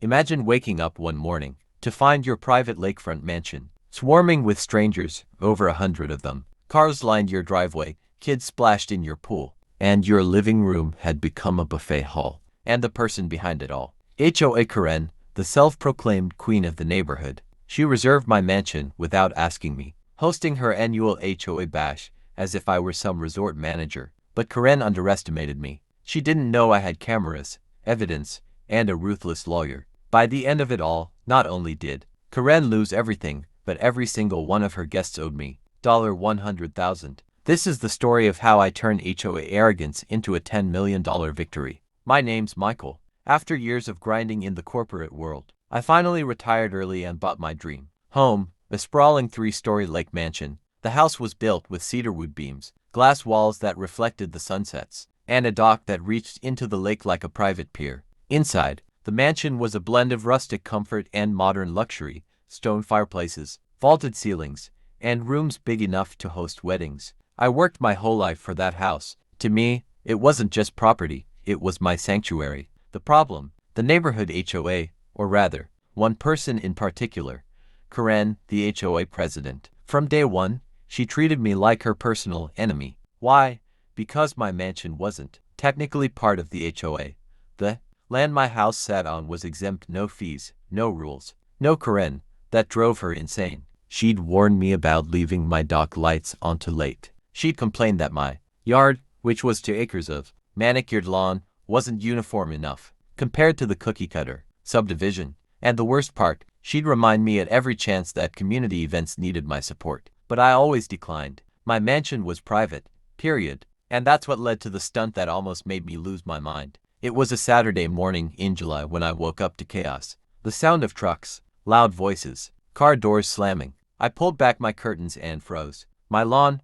Imagine waking up one morning to find your private lakefront mansion swarming with strangers, over 100 of them. Cars lined your driveway, kids splashed in your pool, and your living room had become a buffet hall. And the person behind it all, HOA Karen, the self-proclaimed queen of the neighborhood. She reserved my mansion without asking me, hosting her annual HOA bash as if I were some resort manager. But Karen underestimated me. She didn't know I had cameras, evidence, and a ruthless lawyer. By the end of it all, not only did Karen lose everything, but every single one of her guests owed me $100,000. This is the story of how I turned HOA arrogance into a $10 million victory. My name's Michael. After years of grinding in the corporate world, I finally retired early and bought my dream home, a sprawling 3-story lake mansion. The house was built with cedarwood beams, glass walls that reflected the sunsets, and a dock that reached into the lake like a private pier. Inside, the mansion was a blend of rustic comfort and modern luxury: stone fireplaces, vaulted ceilings, and rooms big enough to host weddings. I worked my whole life for that house. To me, it wasn't just property, it was my sanctuary. The problem, the neighborhood HOA, or rather, one person in particular, Karen, the HOA president. From day one, she treated me like her personal enemy. Why? Because my mansion wasn't technically part of the HOA. The land my house sat on was exempt, no fees, no rules, no Karen. That drove her insane. She'd warned me about leaving my dock lights on too late. She'd complained that my yard, which was 2 acres of manicured lawn, wasn't uniform enough compared to the cookie-cutter subdivision. And the worst part, she'd remind me at every chance that community events needed my support. But I always declined. My mansion was private, period. And that's what led to the stunt that almost made me lose my mind. It was a Saturday morning in July when I woke up to chaos. The sound of trucks, loud voices, car doors slamming. I pulled back my curtains and froze. My lawn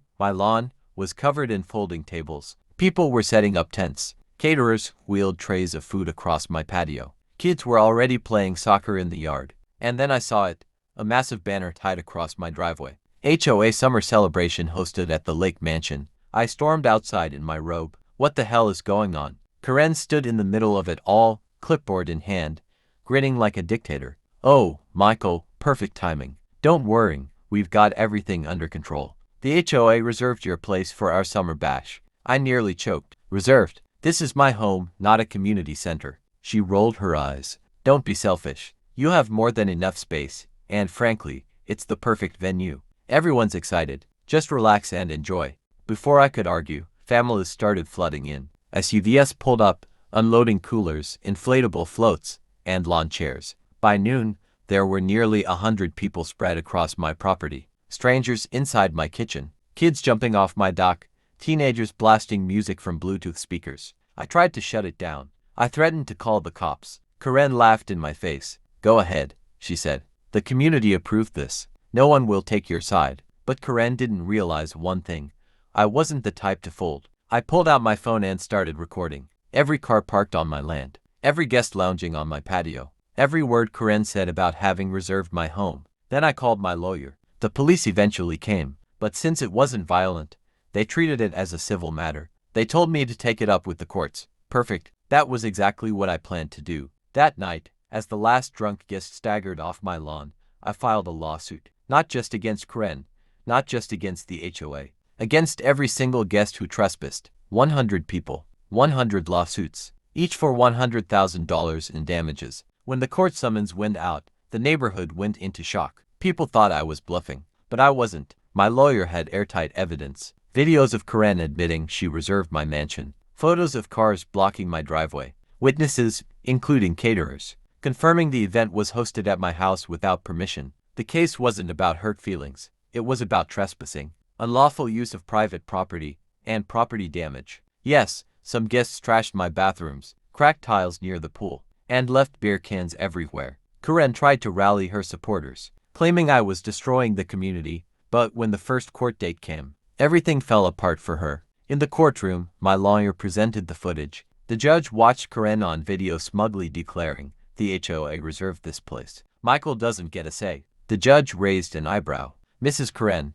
was covered in folding tables. People were setting up tents. Caterers wheeled trays of food across my patio. Kids were already playing soccer in the yard. And then I saw it, a massive banner tied across my driveway. HOA Summer Celebration hosted at the Lake Mansion. I stormed outside in my robe. What the hell is going on? Karen stood in the middle of it all, clipboard in hand, grinning like a dictator. Oh, Michael, perfect timing. Don't worry, we've got everything under control. The HOA reserved your place for our summer bash. I nearly choked. Reserved? This is my home, not a community center. She rolled her eyes. Don't be selfish. You have more than enough space, and frankly, it's the perfect venue. Everyone's excited. Just relax and enjoy. Before I could argue, families started flooding in. SUVs pulled up, unloading coolers, inflatable floats, and lawn chairs. By noon, there were nearly 100 people spread across my property. Strangers inside my kitchen, kids jumping off my dock, teenagers blasting music from Bluetooth speakers. I tried to shut it down. I threatened to call the cops. Karen laughed in my face. Go ahead, she said. The community approved this. No one will take your side. But Karen didn't realize one thing. I wasn't the type to fold. I pulled out my phone and started recording. Every car parked on my land. Every guest lounging on my patio. Every word Karen said about having reserved my home. Then I called my lawyer. The police eventually came, but since it wasn't violent, they treated it as a civil matter. They told me to take it up with the courts. Perfect. That was exactly what I planned to do. That night, as the last drunk guest staggered off my lawn, I filed a lawsuit. Not just against Karen, not just against the HOA. Against every single guest who trespassed. 100 people. 100 lawsuits. Each for $100,000 in damages. When the court summons went out, the neighborhood went into shock. People thought I was bluffing, but I wasn't. My lawyer had airtight evidence. Videos of Karen admitting she reserved my mansion. Photos of cars blocking my driveway. Witnesses, including caterers, confirming the event was hosted at my house without permission. The case wasn't about hurt feelings. It was about trespassing, unlawful use of private property, and property damage. Yes, some guests trashed my bathrooms, cracked tiles near the pool, and left beer cans everywhere. Karen tried to rally her supporters, claiming I was destroying the community, but when the first court date came, everything fell apart for her. In the courtroom, my lawyer presented the footage. The judge watched Karen on video smugly declaring, the HOA reserved this place. Michael doesn't get a say. The judge raised an eyebrow. Mrs. Karen,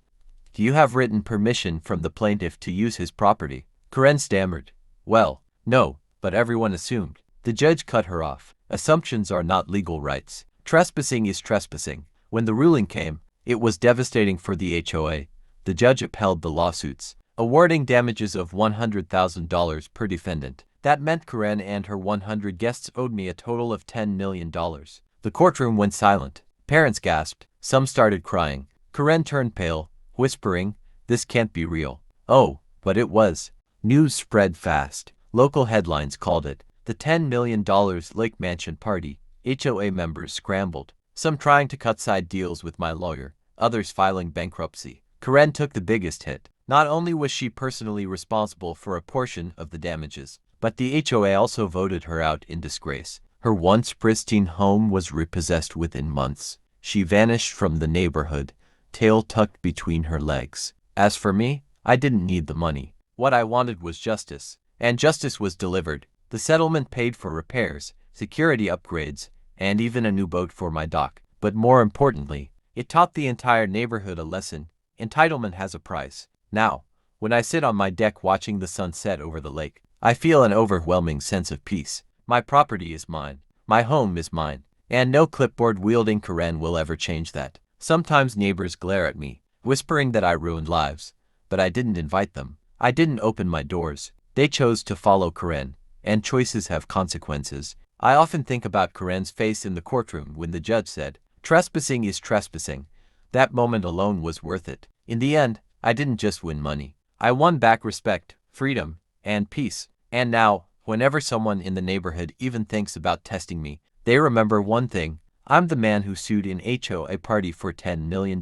do you have written permission from the plaintiff to use his property? Karen stammered. Well, no, but everyone assumed. The judge cut her off. Assumptions are not legal rights. Trespassing is trespassing. When the ruling came, it was devastating for the HOA. The judge upheld the lawsuits, awarding damages of $100,000 per defendant. That meant Karen and her 100 guests owed me a total of $10 million. The courtroom went silent. Parents gasped. Some started crying. Karen turned pale, whispering, "This can't be real." Oh, but it was. News spread fast. Local headlines called it the $10 million Lake Mansion party. HOA members scrambled, some trying to cut side deals with my lawyer, others filing bankruptcy. Karen took the biggest hit. Not only was she personally responsible for a portion of the damages, but the HOA also voted her out in disgrace. Her once pristine home was repossessed within months. She vanished from the neighborhood, tail tucked between her legs. As for me, I didn't need the money. What I wanted was justice, and justice was delivered. The settlement paid for repairs, security upgrades, and even a new boat for my dock. But more importantly, it taught the entire neighborhood a lesson. Entitlement has a price. Now, when I sit on my deck watching the sun set over the lake, I feel an overwhelming sense of peace. My property is mine. My home is mine. And no clipboard-wielding Karen will ever change that. Sometimes neighbors glare at me, whispering that I ruined lives. But I didn't invite them. I didn't open my doors. They chose to follow Karen, and choices have consequences. I often think about Karen's face in the courtroom when the judge said, "Trespassing is trespassing." That moment alone was worth it. In the end, I didn't just win money. I won back respect, freedom, and peace. And now, whenever someone in the neighborhood even thinks about testing me, they remember one thing: I'm the man who sued an HOA party for $10 million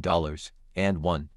and won.